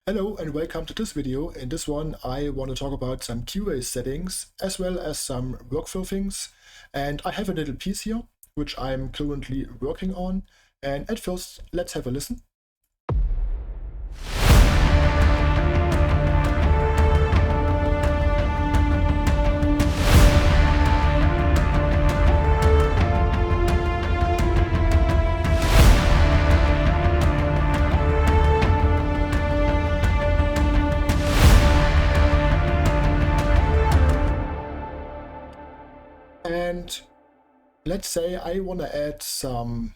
Hello and welcome to this video. In this one I want to talk about some Cubase settings as well as some workflow things. And I have a little piece here which I'm currently working on. And at first let's have a listen. And let's say I want to add some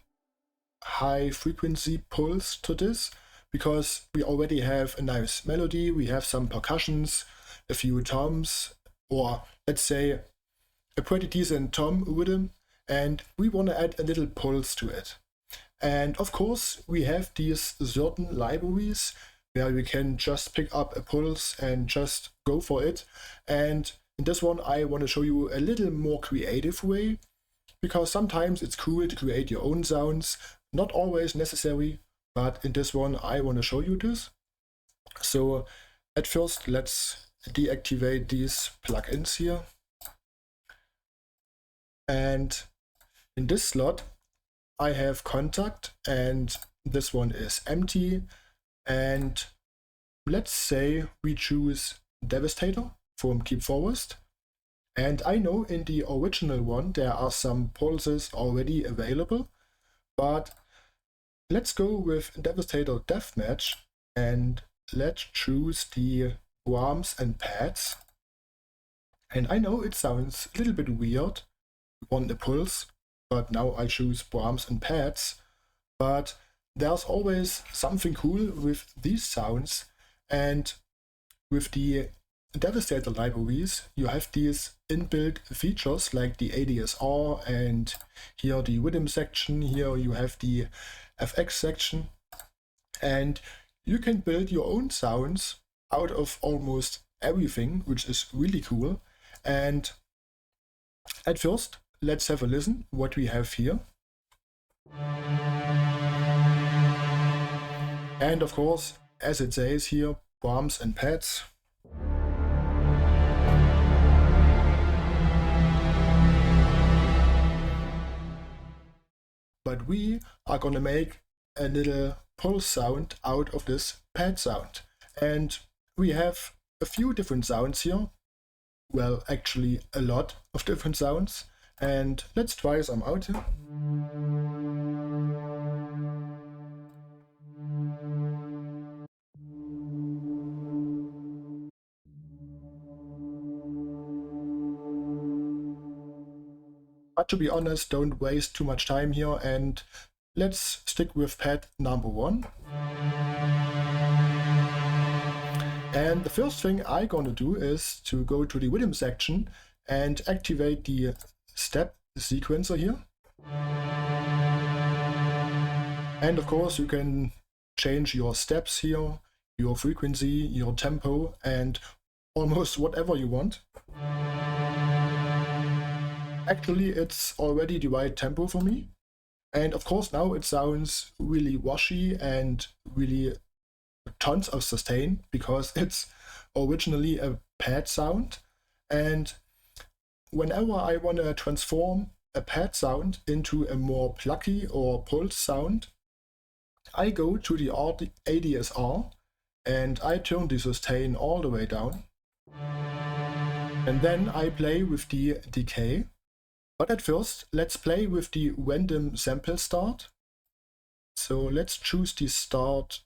high frequency pulse to this because we already have a nice melody, we have some percussions, a few toms, or let's say a pretty decent tom rhythm, and we want to add a little pulse to it. And of course we have these certain libraries where we can just pick up a pulse and just go for it. And in this one I want to show you a little more creative way, because sometimes it's cool to create your own sounds, not always necessary, but in this one I want to show you this. So at first let's deactivate these plugins here. And in this slot I have contact and this one is empty. And let's say we choose Devastator from Keepforest. And I know in the original one there are some pulses already available, but let's go with Devastator Deathmatch and let's choose the drums and pads. And I know it sounds a little bit weird on the pulse, but now I choose drums and pads. But there's always something cool with these sounds, and with the Devastator libraries you have these inbuilt features like the ADSR, and here the rhythm section, here you have the FX section, and you can build your own sounds out of almost everything, which is really cool. And at first let's have a listen what we have here. And of course, as it says here, drums and pads. But we are gonna make a little pulse sound out of this pad sound. And we have a few different sounds here. Well, actually a lot of different sounds. And let's try some out here. But to be honest, don't waste too much time here and let's stick with pad number 1. And the first thing I'm gonna do is to go to the rhythm section and activate the step sequencer here. And of course you can change your steps here, your frequency, your tempo, and almost whatever you want. Actually it's already the right tempo for me. And of course now it sounds really washy and really tons of sustain because it's originally a pad sound. And whenever I want to transform a pad sound into a more plucky or pulse sound, I go to the ADSR and I turn the sustain all the way down. And then I play with the decay. But at first, let's play with the random sample start. So let's choose the start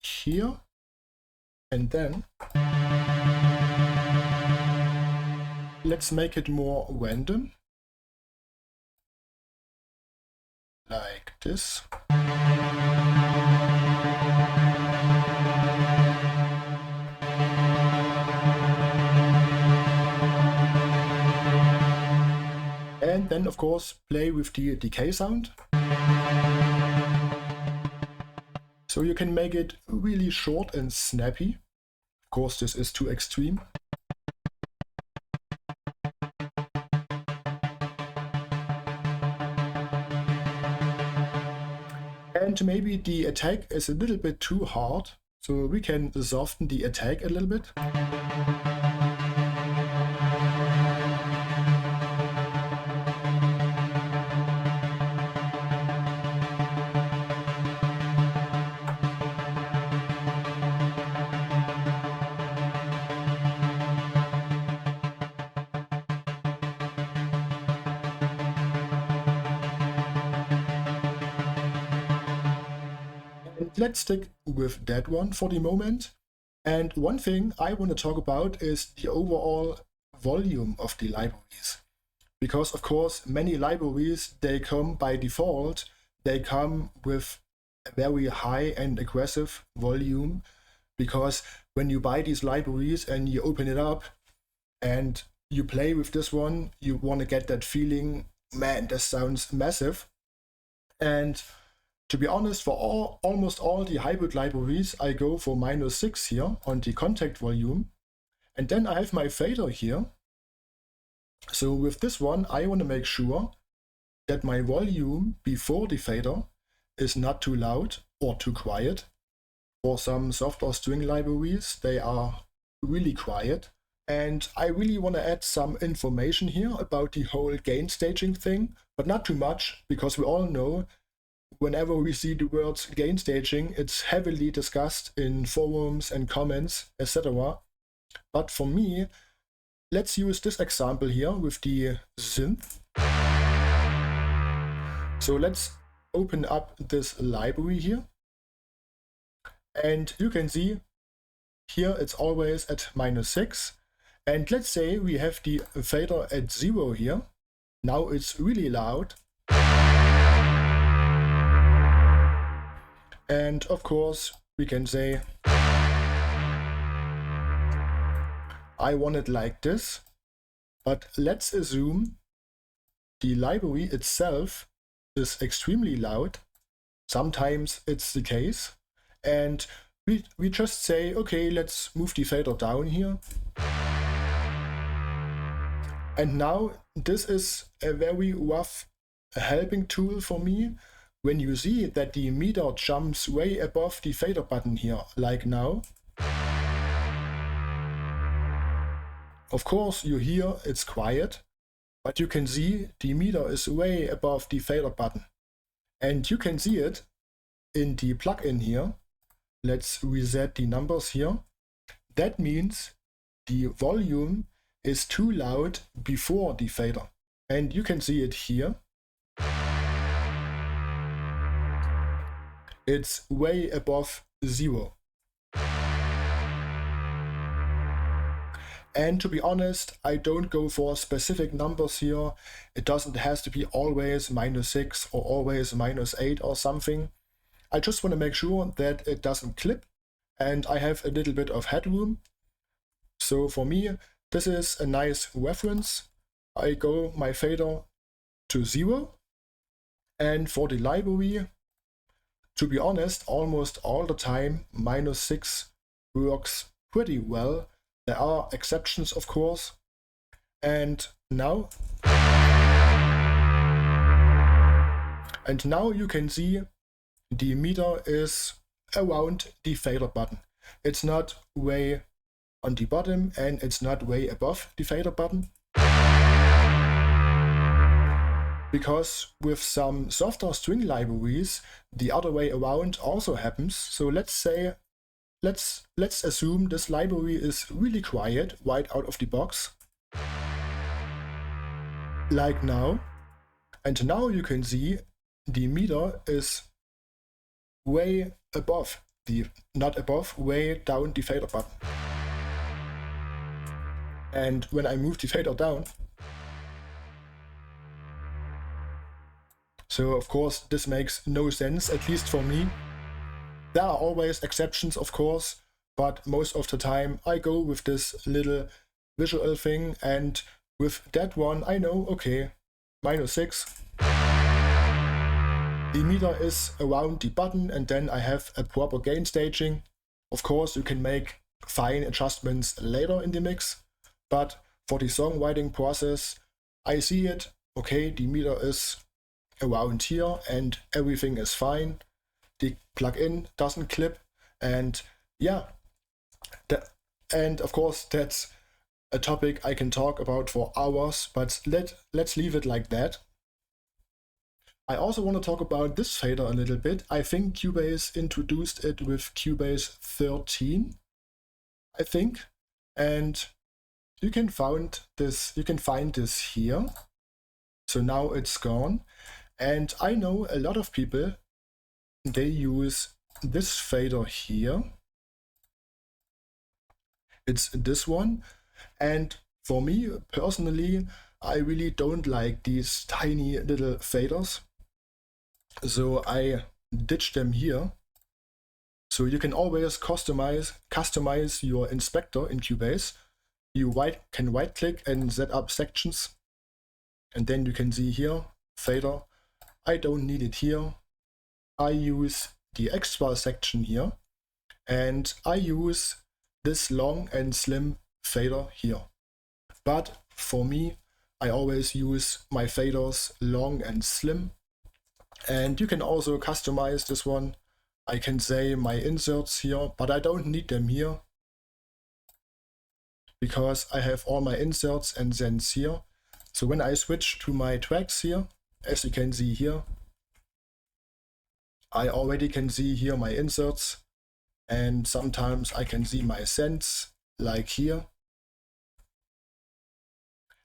here, and then let's make it more random, like this. And then of course play with the decay sound. So you can make it really short and snappy. Of course this is too extreme. And maybe the attack is a little bit too hard, So we can soften the attack a little bit. And let's stick with that one for the moment. And one thing I want to talk about is the overall volume of the libraries. Because of course, many libraries, they come by default, they come with a very high and aggressive volume. Because when you buy these libraries and you open it up and you play with this one, you want to get that feeling, man, this sounds massive. And to be honest, for almost all the hybrid libraries, I go for -6 here on the contact volume. And then I have my fader here. So with this one, I want to make sure that my volume before the fader is not too loud or too quiet. For some soft or string libraries, they are really quiet. And I really want to add some information here about the whole gain staging thing, but not too much, because we all know whenever we see the words gain staging, it's heavily discussed in forums and comments, etc. But for me, let's use this example here with the synth. So let's open up this library here. And you can see here it's always at -6. And let's say we have the fader at 0 here. Now it's really loud. And of course, we can say, I want it like this. But let's assume the library itself is extremely loud. Sometimes it's the case. And we just say, okay, let's move the fader down here. And now this is a very rough helping tool for me. When you see that the meter jumps way above the fader button here, like now. Of course, you hear it's quiet, but you can see the meter is way above the fader button. And you can see it in the plugin here. Let's reset the numbers here. That means the volume is too loud before the fader. And you can see it here. It's way above 0. And to be honest, I don't go for specific numbers here. It doesn't have to be always -6 or always -8 or something. I just want to make sure that it doesn't clip and I have a little bit of headroom. So for me, this is a nice reference. I go my fader to 0. And for the library, to be honest, almost all the time, -6 works pretty well. There are exceptions, of course. And now you can see the meter is around the fader button. It's not way on the bottom and it's not way above the fader button. Because with some softer string libraries, the other way around also happens. So let's assume this library is really quiet right out of the box. Like now. And now you can see the meter is way above not above, way down the fader button. And when I move the fader down, so of course this makes no sense, at least for me. There are always exceptions, of course, but most of the time I go with this little visual thing, and with that one I know, okay, -6. The meter is around the button, and then I have a proper gain staging. Of course, you can make fine adjustments later in the mix, but for the songwriting process, I see it, okay, the meter is around here and everything is fine. The plugin doesn't clip, and yeah, and of course that's a topic I can talk about for hours, but let's leave it like that. I also want to talk about this fader a little bit. I think Cubase introduced it with Cubase 13, I think, and you can find this here. So now it's gone, and I know a lot of people, they use this fader here. It's this one, and for me personally, I really don't like these tiny little faders. So I ditch them here. So you can always customize your inspector in Cubase. You can right click and set up sections. And then you can see here, fader. I don't need it here. I use the extra section here. And I use this long and slim fader here. But for me, I always use my faders long and slim. And you can also customize this one. I can say my inserts here, but I don't need them here because I have all my inserts and sends here. So when I switch to my tracks here, as you can see here, I already can see here my inserts, and sometimes I can see my sends like here.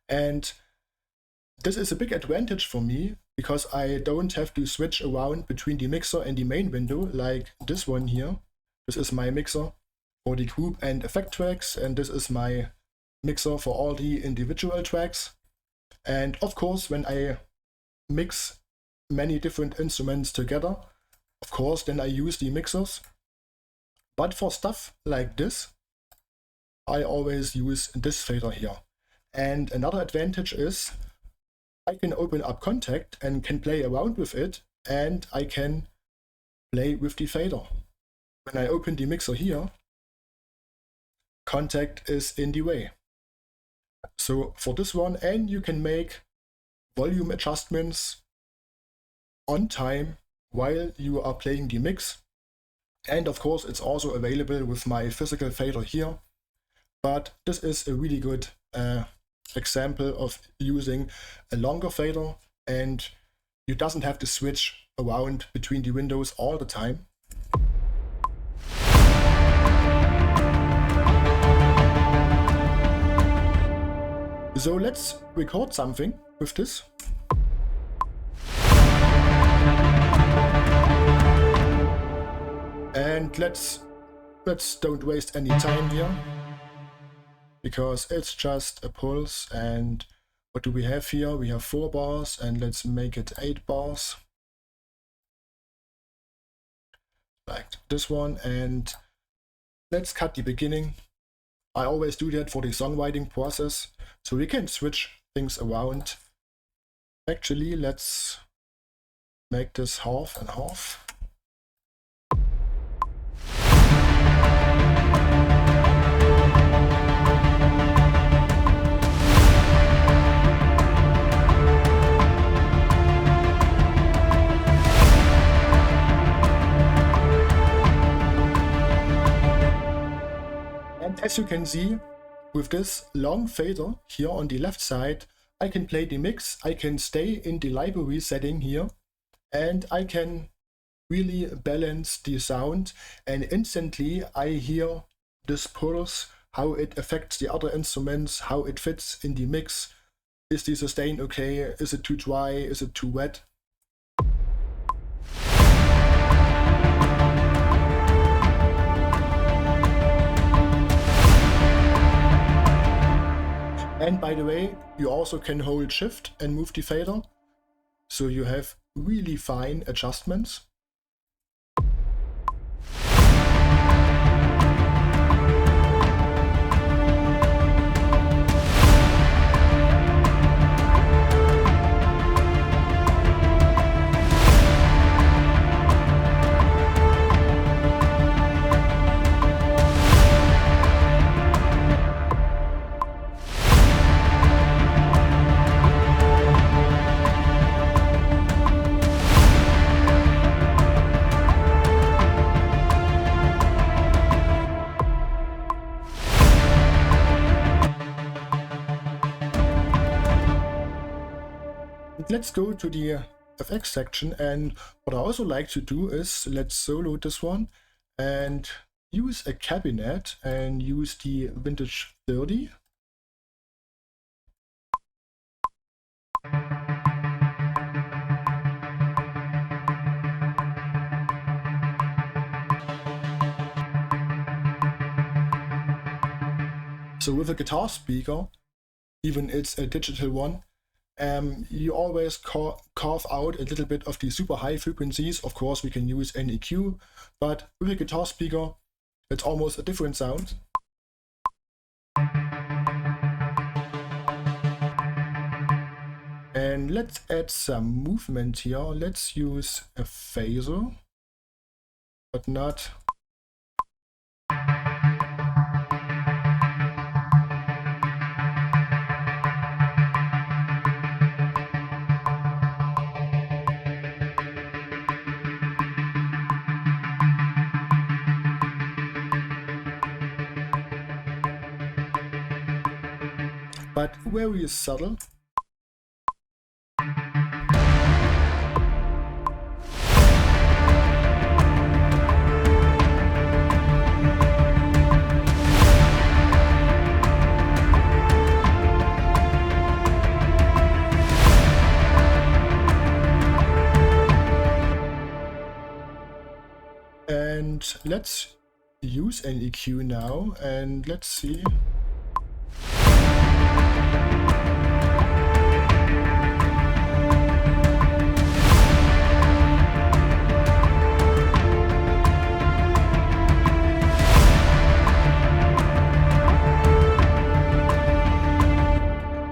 And this is a big advantage for me because I don't have to switch around between the mixer and the main window like this one here. This is my mixer for the group and effect tracks, and this is my mixer for all the individual tracks. And of course, when I mix many different instruments together, of course, then I use the mixers. But for stuff like this, I always use this fader here. And another advantage is I can open up Contact and can play around with it, and I can play with the fader. When I open the mixer here, Contact is in the way. So for this one, and you can make volume adjustments on time while you are playing the mix. And of course, it's also available with my physical fader here. But this is a really good example of using a longer fader, and you doesn't have to switch around between the windows all the time. So let's record something with this. And let's don't waste any time here, because it's just a pulse. And what do we have here? We have 4 bars, and let's make it 8 bars. Like this one, and let's cut the beginning. I always do that for the songwriting process, so we can switch things around. Actually, let's make this half and half. And as you can see, with this long fader here on the left side, I can play the mix, I can stay in the library setting here, and I can really balance the sound, and instantly I hear this pulse, how it affects the other instruments, how it fits in the mix. Is the sustain okay? Is it too dry? Is it too wet? And by the way, you also can hold shift and move the fader, so you have really fine adjustments. And let's go to the FX section, and what I also like to do is let's solo this one and use a cabinet and use the vintage 30. So with a guitar speaker, even it's a digital one, you always carve out a little bit of the super high frequencies. Of course, we can use an EQ, but with a guitar speaker, it's almost a different sound. And let's add some movement here. Let's use a phaser, but not. But very subtle. And let's use an EQ now, and let's see.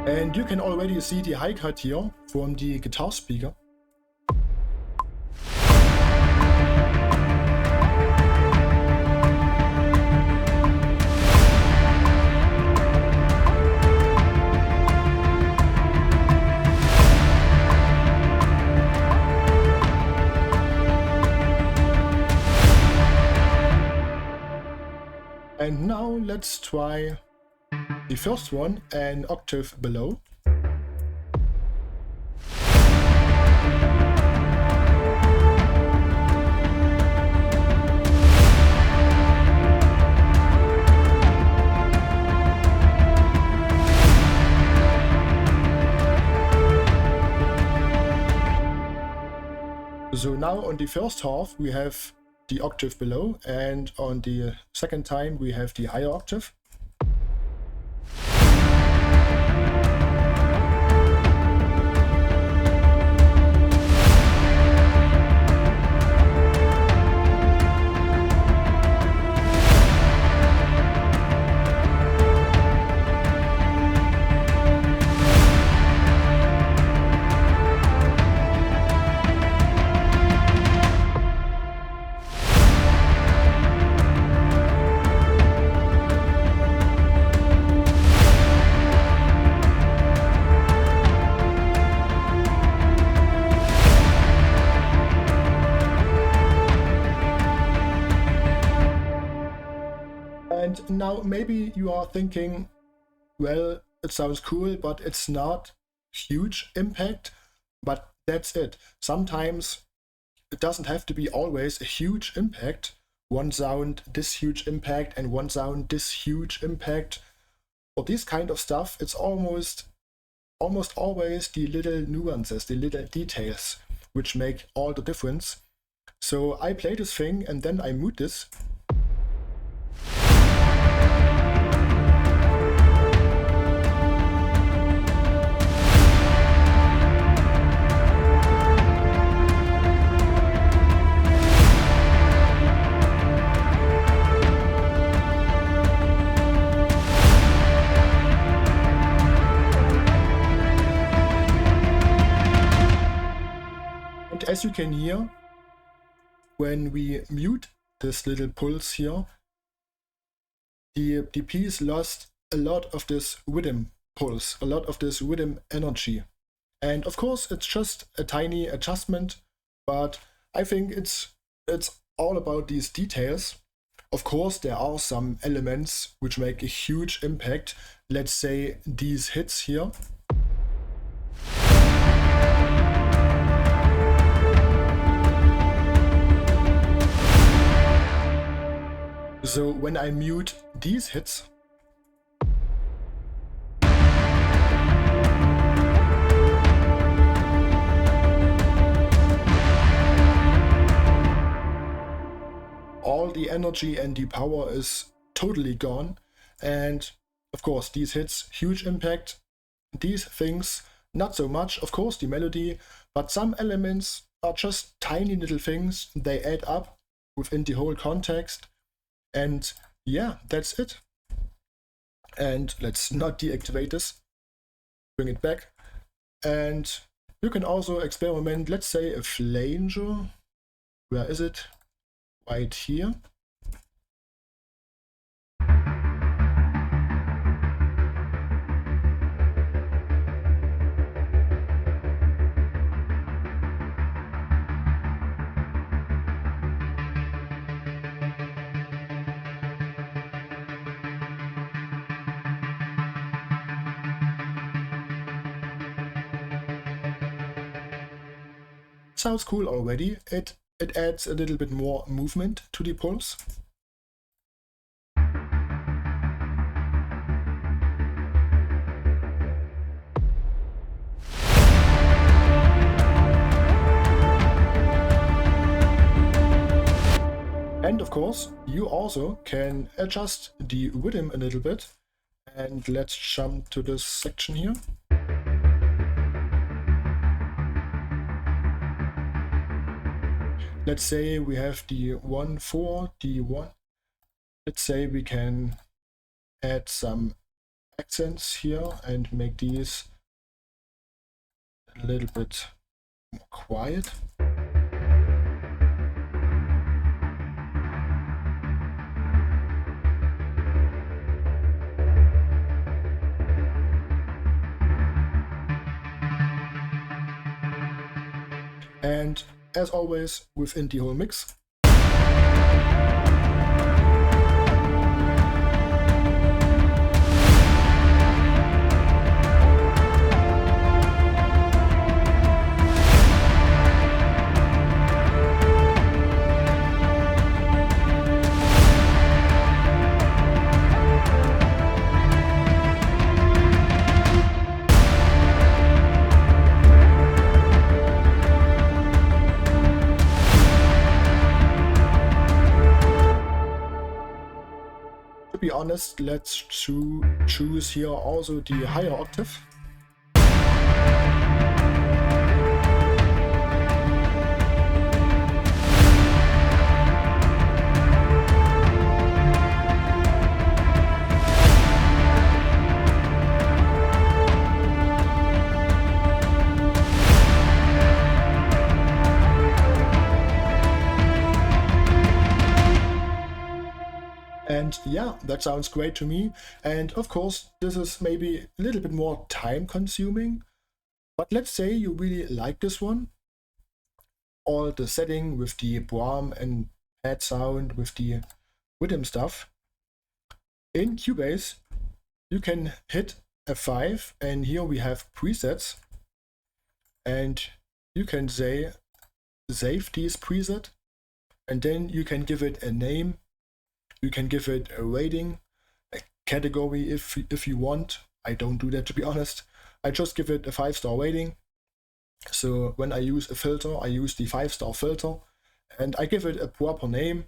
And you can already see the high cut here from the guitar speaker. And now let's try the first one an octave below. So now on the first half we have the octave below, and on the second time we have the higher octave. And now maybe you are thinking, well, it sounds cool, but it's not huge impact, but that's it. Sometimes it doesn't have to be always a huge impact. One sound, this huge impact, and one sound, this huge impact. For this kind of stuff, it's almost always the little nuances, the little details, which make all the difference. So I play this thing and then I mute this. And as you can hear, when we mute this little pulse here, the piece lost a lot of this rhythm pulse, a lot of this rhythm energy. And of course, it's just a tiny adjustment, but I think it's all about these details. Of course, there are some elements which make a huge impact. Let's say these hits here. So when I mute these hits, all the energy and the power is totally gone. And of course, these hits, huge impact. These things, not so much. Of course, the melody, but some elements are just tiny little things. They add up within the whole context. And yeah, that's it. And let's not deactivate this. Bring it back. And you can also experiment, let's say a flanger. Where is it? Right here. Sounds cool already. It adds a little bit more movement to the pulse. And of course, you also can adjust the rhythm a little bit. And let's jump to this section here. Let's say we have the 1/4, D1. Let's say we can add some accents here and make these a little bit more quiet. And as always, within the whole mix, to be honest, let's choose here also the higher octave. And yeah, that sounds great to me. And of course, this is maybe a little bit more time consuming, but let's say you really like this one. All the setting with the BWAM and pad sound with the rhythm stuff. In Cubase, you can hit F5 and here we have presets. And you can say, save these preset, and then you can give it a name. You can give it a rating, a category if you want. I don't do that, to be honest. I just give it a 5-star rating. So when I use a filter, I use the 5-star filter and I give it a proper name.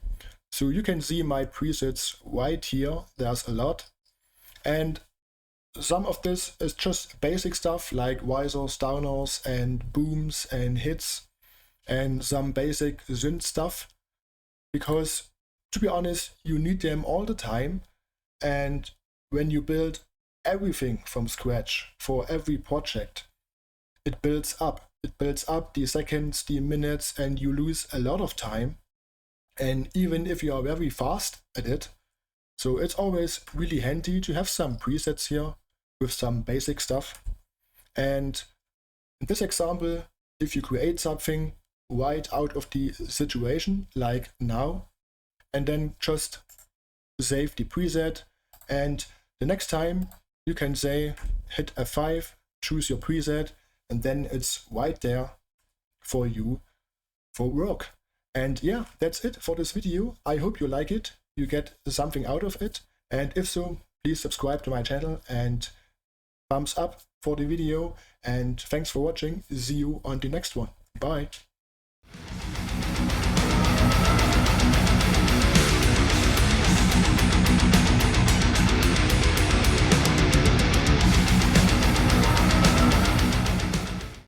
So you can see my presets right here. There's a lot. And some of this is just basic stuff like risers, downers and booms and hits and some basic synth stuff. Because to be honest, you need them all the time, and when you build everything from scratch for every project, it builds up. It builds up the seconds, the minutes, and you lose a lot of time. And even if you are very fast at it, so it's always really handy to have some presets here with some basic stuff. And in this example, if you create something right out of the situation, like now, and then just save the preset, and the next time you can say hit F5, choose your preset, and then it's right there for you for work. And yeah, that's it for this video. I hope you like it. you get something out of it, and if so, please subscribe to my channel and thumbs up for the video, and thanks for watching. See you on the next one. Bye.